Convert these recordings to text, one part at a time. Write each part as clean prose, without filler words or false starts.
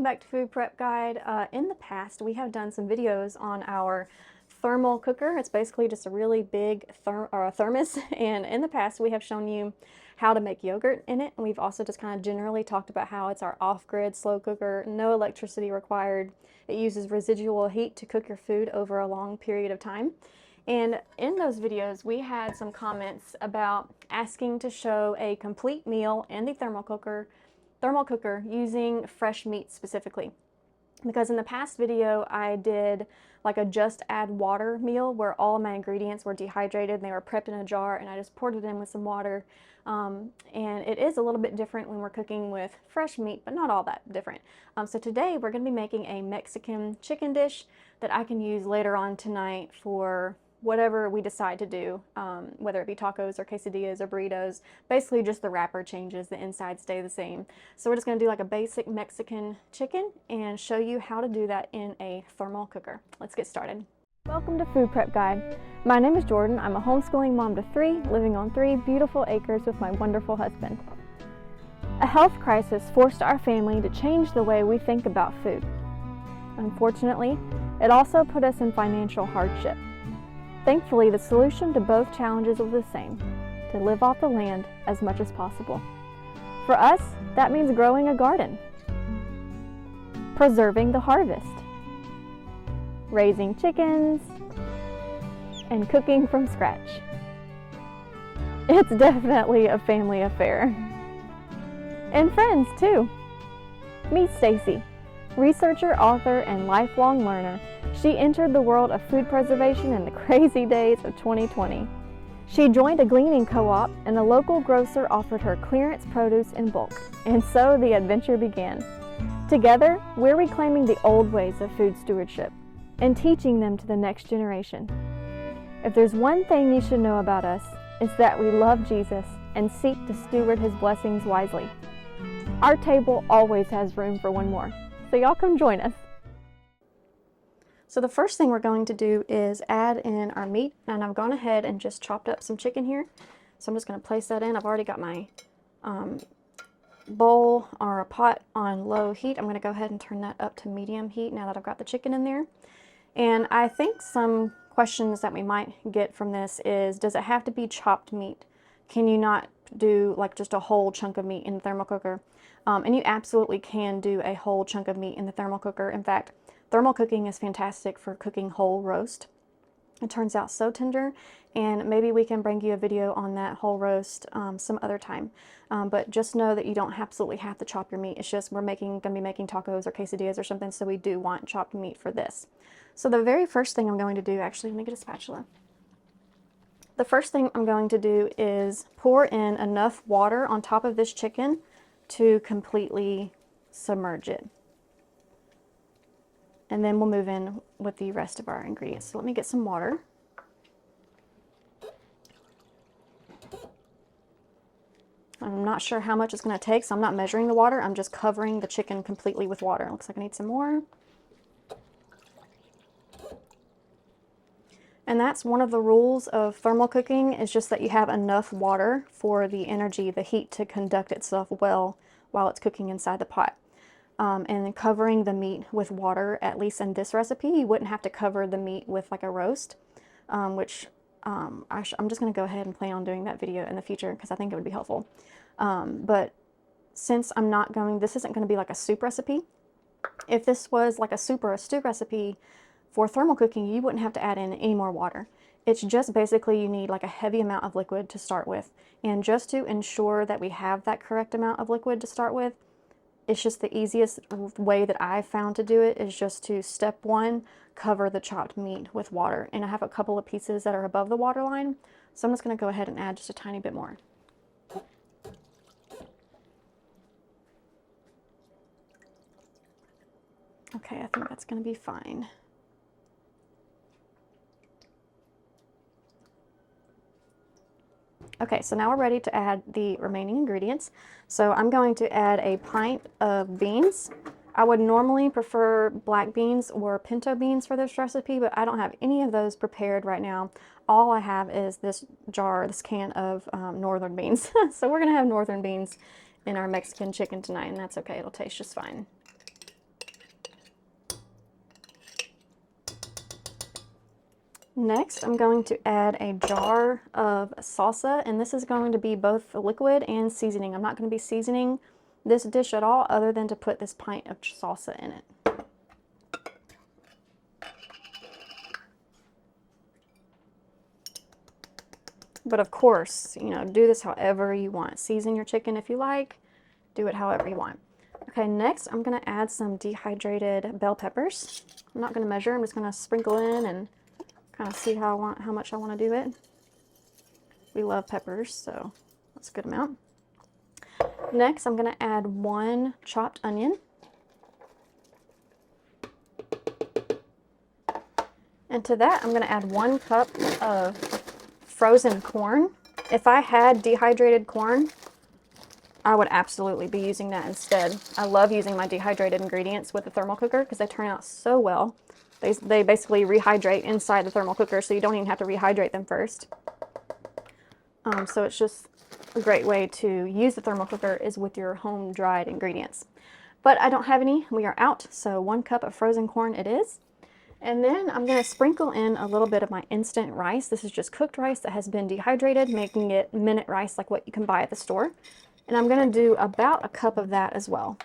back to Food Prep Guide. In the past, we have done some videos on our thermal cooker. It's basically just a really big thermos, and in the past we have shown you how to make yogurt in it, and we've also just kind of generally talked about how it's our off-grid slow cooker, no electricity required. It uses residual heat to cook your food over a long period of time. And in those videos, we had some comments about asking to show a complete meal in the thermal cooker using fresh meat specifically. Because in the past video, I did like a just add water meal where all my ingredients were dehydrated and they were prepped in a jar, and I just poured it in with some water. And it is a little bit different when we're cooking with fresh meat, but not all that different. So today we're going to be making a Mexican chicken dish that I can use later on tonight for whatever we decide to do, whether it be tacos or quesadillas or burritos. Basically just the wrapper changes, the inside stay the same. So we're just going to do like a basic Mexican chicken and show you how to do that in a thermal cooker. Let's get started. Welcome to Food Prep Guide. My name is Jordan. I'm a homeschooling mom to 3, living on 3 beautiful acres with my wonderful husband. A health crisis forced our family to change the way we think about food. Unfortunately, it also put us in financial hardship. Thankfully, the solution to both challenges was the same: to live off the land as much as possible. For us, that means growing a garden, preserving the harvest, raising chickens, and cooking from scratch. It's definitely a family affair. And friends, too. Meet Stacy, researcher, author, and lifelong learner. She entered the world of food preservation in the crazy days of 2020. She joined a gleaning co-op, and a local grocer offered her clearance produce in bulk, and so the adventure began. Together, we're reclaiming the old ways of food stewardship and teaching them to the next generation. If there's one thing you should know about us, it's that we love Jesus and seek to steward his blessings wisely. Our table always has room for one more, so y'all come join us. So the first thing we're going to do is add in our meat, and I've gone ahead and just chopped up some chicken here. So I'm just going to place that in. I've already got my bowl or a pot on low heat. I'm going to go ahead and turn that up to medium heat now that I've got the chicken in there. And I think some questions that we might get from this is, does it have to be chopped meat? Can you not do like just a whole chunk of meat in the thermal cooker? And you absolutely can do a whole chunk of meat in the thermal cooker. In fact, thermal cooking is fantastic for cooking whole roast. It turns out so tender, and maybe we can bring you a video on that whole roast some other time. But just know that you don't absolutely have to chop your meat. It's just we're going to be making tacos or quesadillas or something, so we do want chopped meat for this. So the very first thing I'm going to do, actually, let me get a spatula. The first thing I'm going to do is pour in enough water on top of this chicken to completely submerge it. And then we'll move in with the rest of our ingredients. So let me get some water. I'm not sure how much it's going to take, so I'm not measuring the water. I'm just covering the chicken completely with water. Looks like I need some more. And that's one of the rules of thermal cooking, is just that you have enough water for the energy, the heat, to conduct itself well while it's cooking inside the pot. And then covering the meat with water, at least in this recipe, you wouldn't have to cover the meat with like a roast, which I'm just going to go ahead and plan on doing that video in the future because I think it would be helpful. But since this isn't going to be like a soup recipe. If this was like a soup or a stew recipe for thermal cooking, you wouldn't have to add in any more water. It's just basically you need like a heavy amount of liquid to start with. And just to ensure that we have that correct amount of liquid to start with, it's just the easiest way that I've found to do it is just to, step 1, cover the chopped meat with water. And I have a couple of pieces that are above the water line, so I'm just going to go ahead and add just a tiny bit more. Okay, I think that's going to be fine. Okay, so now we're ready to add the remaining ingredients. So I'm going to add a pint of beans. I would normally prefer black beans or pinto beans for this recipe, but I don't have any of those prepared right now. All I have is this can of northern beans. So we're gonna have northern beans in our Mexican chicken tonight, and that's okay, it'll taste just fine. Next, I'm going to add a jar of salsa, and this is going to be both liquid and seasoning. I'm not going to be seasoning this dish at all other than to put this pint of salsa in it. But of course, you know, do this however you want. Season your chicken if you like, do it however you want. Okay, next I'm going to add some dehydrated bell peppers. I'm not going to measure, I'm just going to sprinkle in and kind of see how much I want to do it. We love peppers, so that's a good amount. Next, I'm going to add 1 chopped onion. And to that, I'm going to add 1 cup of frozen corn. If I had dehydrated corn, I would absolutely be using that instead. I love using my dehydrated ingredients with the thermal cooker because they turn out so well. They basically rehydrate inside the thermal cooker, so you don't even have to rehydrate them first. So it's just a great way to use the thermal cooker is with your home dried ingredients. But I don't have any, we are out, so 1 cup of frozen corn it is. And then I'm going to sprinkle in a little bit of my instant rice. This is just cooked rice that has been dehydrated, making it minute rice like what you can buy at the store. And I'm going to do about a cup of that as well.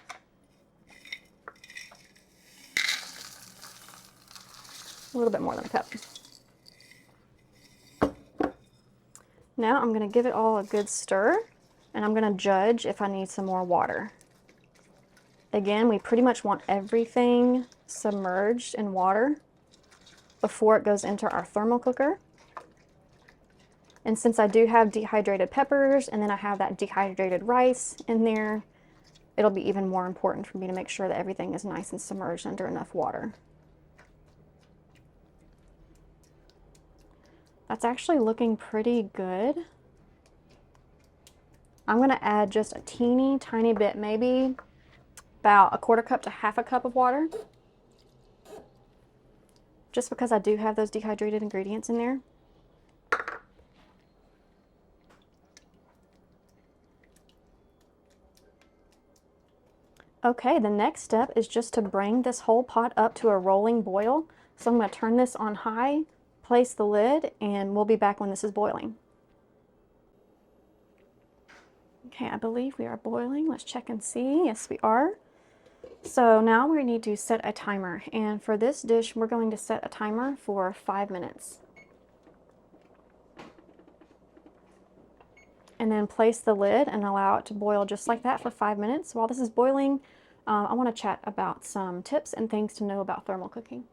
A little bit more than a cup. Now I'm going to give it all a good stir, and I'm going to judge if I need some more water. Again, we pretty much want everything submerged in water before it goes into our thermal cooker. And since I do have dehydrated peppers and then I have that dehydrated rice in there, it'll be even more important for me to make sure that everything is nice and submerged under enough water. That's actually looking pretty good. I'm going to add just a teeny tiny bit, maybe about 1/4 cup to 1/2 cup of water. Just because I do have those dehydrated ingredients in there. Okay, the next step is just to bring this whole pot up to a rolling boil. So I'm going to turn this on high, place the lid, and we'll be back when this is boiling. Okay, I believe we are boiling. Let's check and see. Yes, we are. So now we need to set a timer, and for this dish we're going to set a timer for 5 minutes. And then place the lid and allow it to boil just like that for 5 minutes. While this is boiling, I want to chat about some tips and things to know about thermal cooking.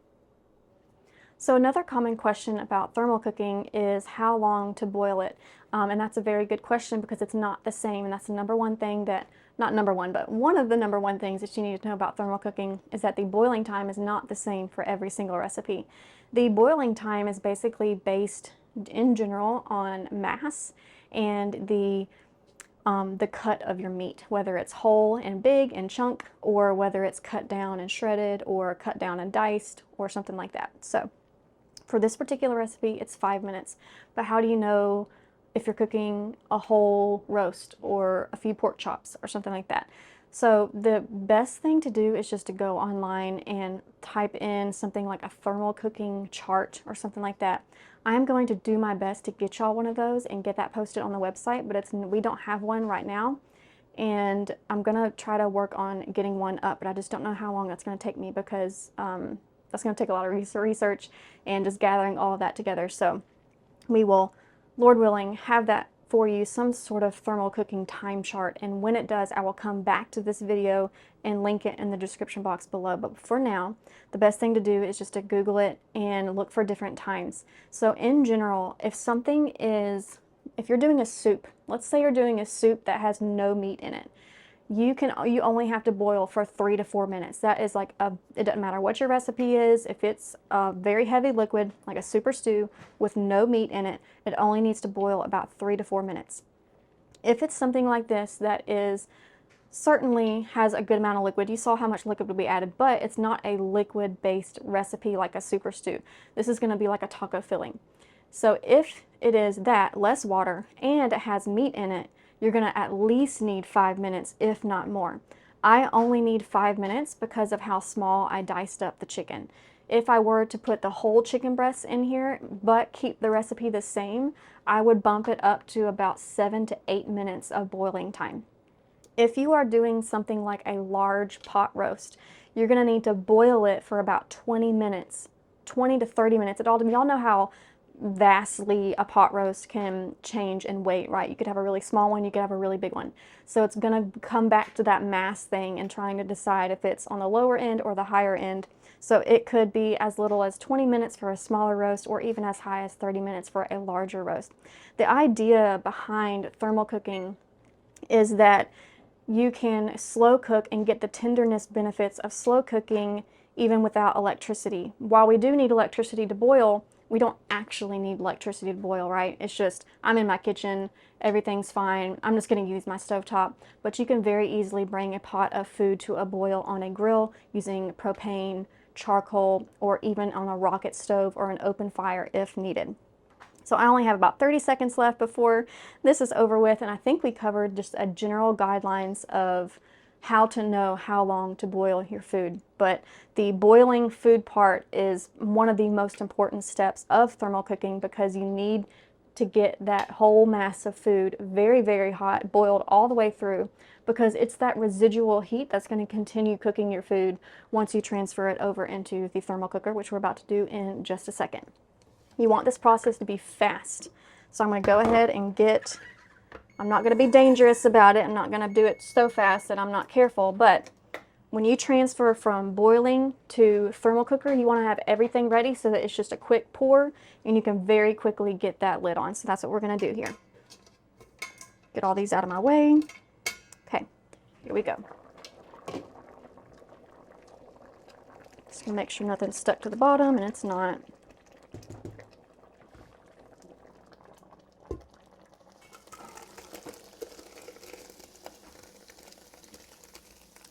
So another common question about thermal cooking is how long to boil it. And that's a very good question because it's not the same, and that's the number one thing that, not number one, but one of the number one things that you need to know about thermal cooking is that the boiling time is not the same for every single recipe. The boiling time is basically based in general on mass and the cut of your meat, whether it's whole and big and chunk, or whether it's cut down and shredded, or cut down and diced, or something like that. So for this particular recipe, it's 5 minutes. But how do you know if you're cooking a whole roast or a few pork chops or something like that? So the best thing to do is just to go online and type in something like a thermal cooking chart or something like that. I'm going to do my best to get y'all one of those and get that posted on the website, but we don't have one right now. And I'm going to try to work on getting one up, but I just don't know how long that's going to take me because that's going to take a lot of research and just gathering all of that together. So we will, Lord willing, have that for you, some sort of thermal cooking time chart, and when it does, I will come back to this video and link it in the description box below. But for now, the best thing to do is just to Google it and look for different times. So in general, if you're doing a soup, let's say you're doing a soup that has no meat in it, you only have to boil for 3 to 4 minutes. That is like it doesn't matter what your recipe is. If it's a very heavy liquid, like a super stew with no meat in it, it only needs to boil about 3 to 4 minutes. If it's something like this that certainly has a good amount of liquid, you saw how much liquid would be added, but it's not a liquid-based recipe like a super stew. This is going to be like a taco filling. So if it is that, less water, and it has meat in it, you're going to at least need 5 minutes, if not more. I only need 5 minutes because of how small I diced up the chicken. if I were to put the whole chicken breasts in here, but keep the recipe the same, I would bump it up to about 7 to 8 minutes of boiling time. If you are doing something like a large pot roast, you're going to need to boil it for about 20 minutes, 20 to 30 minutes. It all depends. Y'all know how vastly a pot roast can change in weight, right? You could have a really small one, you could have a really big one. So it's going to come back to that mass thing and trying to decide if it's on the lower end or the higher end. So it could be as little as 20 minutes for a smaller roast or even as high as 30 minutes for a larger roast. The idea behind thermal cooking is that you can slow cook and get the tenderness benefits of slow cooking even without electricity. While we do need electricity to boil, we don't actually need electricity to boil, right? It's just, I'm in my kitchen, everything's fine, I'm just gonna use my stovetop. But you can very easily bring a pot of food to a boil on a grill using propane, charcoal, or even on a rocket stove or an open fire if needed. So I only have about 30 seconds left before this is over with, and I think we covered just a general guidelines of how to know how long to boil your food. But the boiling food part is one of the most important steps of thermal cooking because you need to get that whole mass of food very, very hot, boiled all the way through, because it's that residual heat that's going to continue cooking your food once you transfer it over into the thermal cooker, which we're about to do in just a second. You want this process to be fast. So I'm going to go ahead and I'm not going to be dangerous about it. I'm not going to do it so fast that I'm not careful, but when you transfer from boiling to thermal cooker, you want to have everything ready so that it's just a quick pour and you can very quickly get that lid on. So that's what we're going to do here. Get all these out of my way. Okay, here we go. Just going to make sure nothing's stuck to the bottom, and it's not.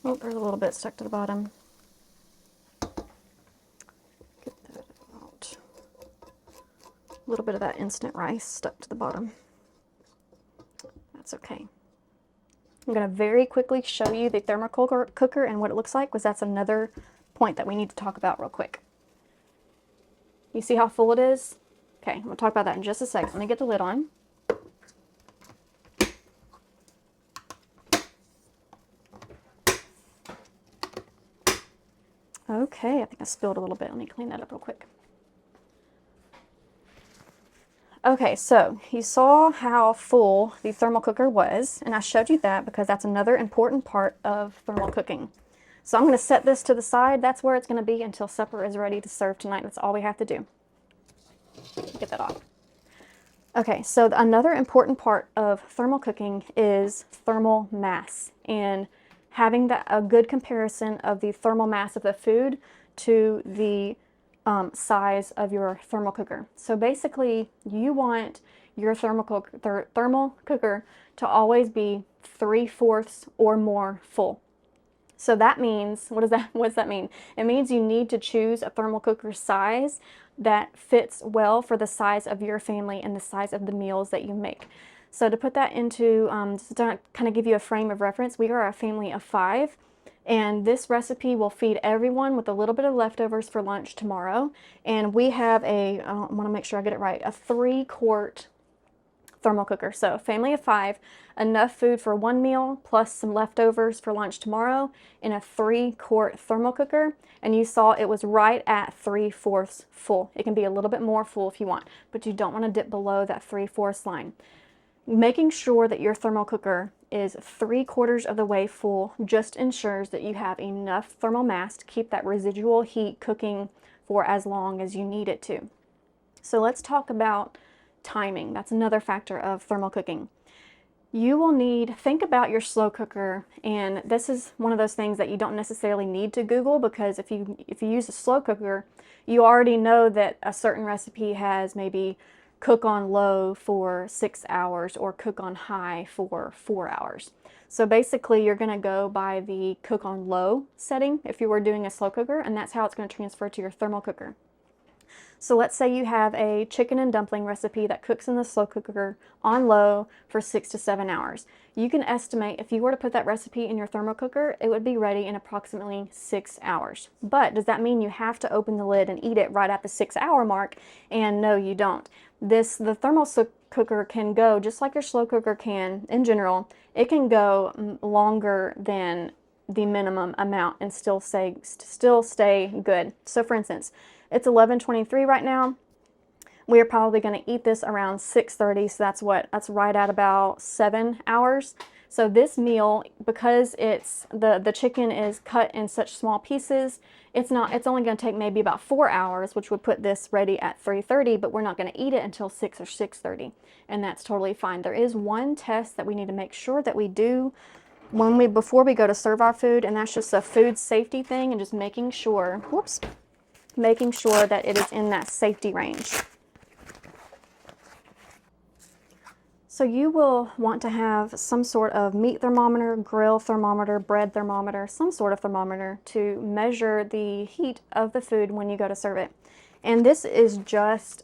Oh, there's a little bit stuck to the bottom. Get that out. A little bit of that instant rice stuck to the bottom. That's okay. I'm going to very quickly show you the thermal cooker and what it looks like, because that's another point that we need to talk about real quick. You see how full it is? Okay, I'm going to talk about that in just a second. Let me get the lid on. Okay, I think I spilled a little bit. Let me clean that up real quick. Okay, so you saw how full the thermal cooker was, and I showed you that because that's another important part of thermal cooking. So I'm going to set this to the side. That's where it's going to be until supper is ready to serve tonight. That's all we have to do. Get that off. Okay, so another important part of thermal cooking is thermal mass, and having a good comparison of the thermal mass of the food to the size of your thermal cooker. So basically, you want your thermal cooker to always be 3/4 or more full. So that means, what does that mean? It means you need to choose a thermal cooker size that fits well for the size of your family and the size of the meals that you make. So to put that into, just to kind of give you a frame of reference, we are a family of 5, and this recipe will feed everyone with a little bit of leftovers for lunch tomorrow. And we have I want to make sure I get it right, a 3-quart thermal cooker. So family of 5, enough food for 1 meal plus some leftovers for lunch tomorrow in a 3-quart thermal cooker. And you saw it was right at 3/4 full. It can be a little bit more full if you want, but you don't want to dip below that 3/4 line. Making sure that your thermal cooker is 3/4 of the way full just ensures that you have enough thermal mass to keep that residual heat cooking for as long as you need it to. So let's talk about timing. That's another factor of thermal cooking. You will think about your slow cooker, and this is one of those things that you don't necessarily need to Google, because if you use a slow cooker, you already know that a certain recipe has maybe cook on low for 6 hours or cook on high for 4 hours. So basically you're going to go by the cook on low setting if you were doing a slow cooker, and that's how it's going to transfer to your thermal cooker. So let's say you have a chicken and dumpling recipe that cooks in the slow cooker on low for 6 to 7 hours. You can estimate if you were to put that recipe in your thermal cooker, it would be ready in approximately 6 hours. But does that mean you have to open the lid and eat it right at the 6-hour mark? And no, you don't. The thermal cooker can go, just like your slow cooker can in general, it can go longer than the minimum amount and still stay good. So for instance, it's 11:23 right now. We are probably going to eat this around 6:30, so that's right at about 7 hours. So this meal, because it's the chicken is cut in such small pieces, it's only going to take maybe about 4 hours, which would put this ready at 3:30, but we're not going to eat it until 6 or 6:30, and that's totally fine. There is one test that we need to make sure that we do before we go to serve our food, and that's just a food safety thing, and just making sure, making sure that it is in that safety range. So you will want to have some sort of meat thermometer, grill thermometer, bread thermometer, some sort of thermometer to measure the heat of the food when you go to serve it. And this is just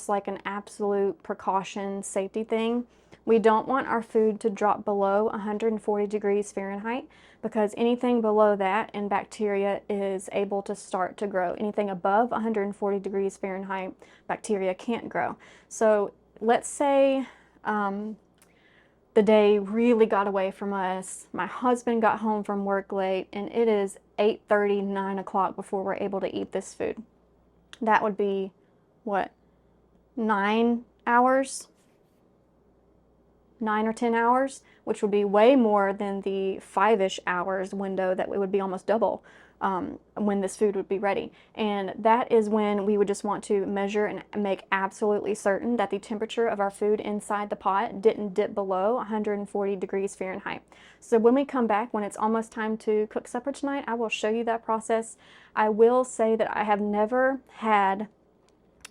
like an absolute precaution safety thing. We don't want our food to drop below 140 degrees Fahrenheit, because anything below that and bacteria is able to start to grow. Anything above 140 degrees Fahrenheit, bacteria can't grow. So let's say the day really got away from us. My husband got home from work late, and it is 8:30, 9 o'clock before we're able to eat this food. That would be, what, 9 hours? 9 or 10 hours, which would be way more than the 5-ish hours window that it would be almost double when this food would be ready. And that is when we would just want to measure and make absolutely certain that the temperature of our food inside the pot didn't dip below 140 degrees Fahrenheit. So when we come back, when it's almost time to cook supper tonight, I will show you that process. I will say that I have never had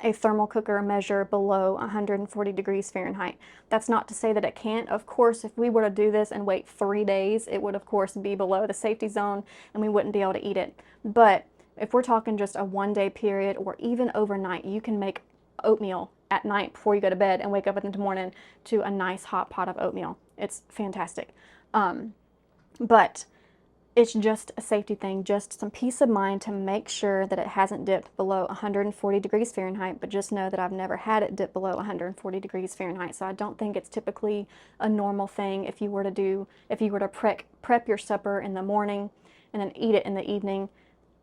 a thermal cooker measure below 140 degrees Fahrenheit. That's not to say that it can't. Of course, if we were to do this and wait 3 days, it would of course be below the safety zone and we wouldn't be able to eat it. But if we're talking just a 1-day period or even overnight, you can make oatmeal at night before you go to bed and wake up in the morning to a nice hot pot of oatmeal. It's fantastic. But it's just a safety thing, just some peace of mind to make sure that it hasn't dipped below 140 degrees Fahrenheit, but just know that I've never had it dip below 140 degrees Fahrenheit. So I don't think it's typically a normal thing if you were to prep your supper in the morning and then eat it in the evening.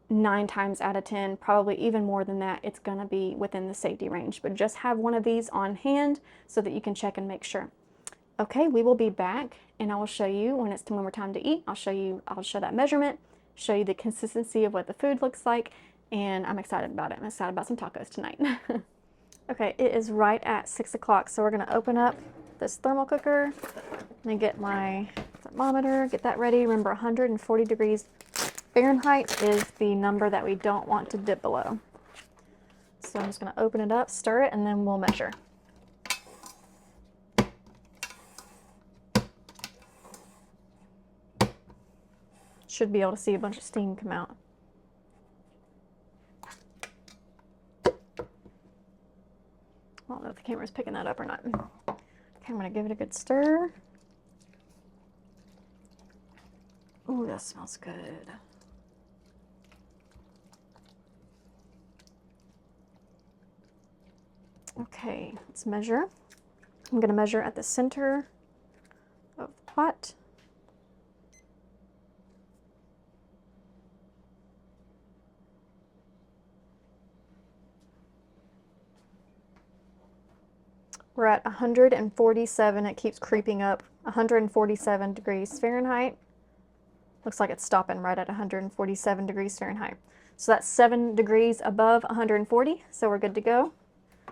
9 times out of 10, probably even more than that, it's gonna be within the safety range. But just have one of these on hand so that you can check and make sure. Okay, we will be back and I will show you when we're time to eat. I'll show that measurement, show you the consistency of what the food looks like, and I'm excited about it. I'm excited about some tacos tonight. Okay, it is right at 6 o'clock, so we're gonna open up this thermal cooker and get my thermometer, get that ready. Remember, 140 degrees Fahrenheit is the number that we don't want to dip below. So I'm just gonna open it up, stir it, and then we'll measure. Should be able to see a bunch of steam come out. I don't know if the camera's picking that up or not. Okay, I'm gonna give it a good stir. Ooh, that smells good. Okay, let's measure. I'm gonna measure at the center of the pot. We're at 147, it keeps creeping up, 147 degrees Fahrenheit. Looks like it's stopping right at 147 degrees Fahrenheit. So that's 7 degrees above 140, so we're good to go.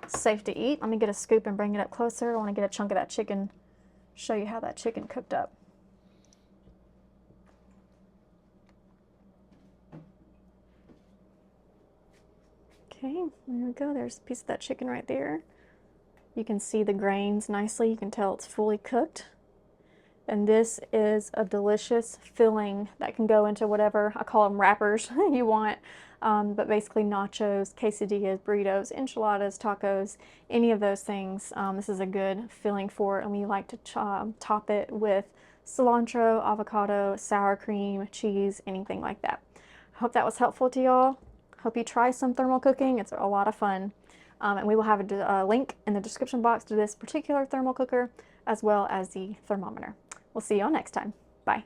Safe to eat. Let me get a scoop and bring it up closer. I want to get a chunk of that chicken, show you how that chicken cooked up. Okay, there we go. There's a piece of that chicken right there. You can see the grains nicely. You can tell it's fully cooked. And this is a delicious filling that can go into whatever, I call them wrappers, you want. but basically nachos, quesadillas, burritos, enchiladas, tacos, any of those things. This is a good filling for it, and we like to top it with cilantro, avocado, sour cream, cheese, anything like that. I hope that was helpful to y'all. Hope you try some thermal cooking. It's a lot of fun. And we will have a link in the description box to this particular thermal cooker, as well as the thermometer. We'll see y'all next time. Bye.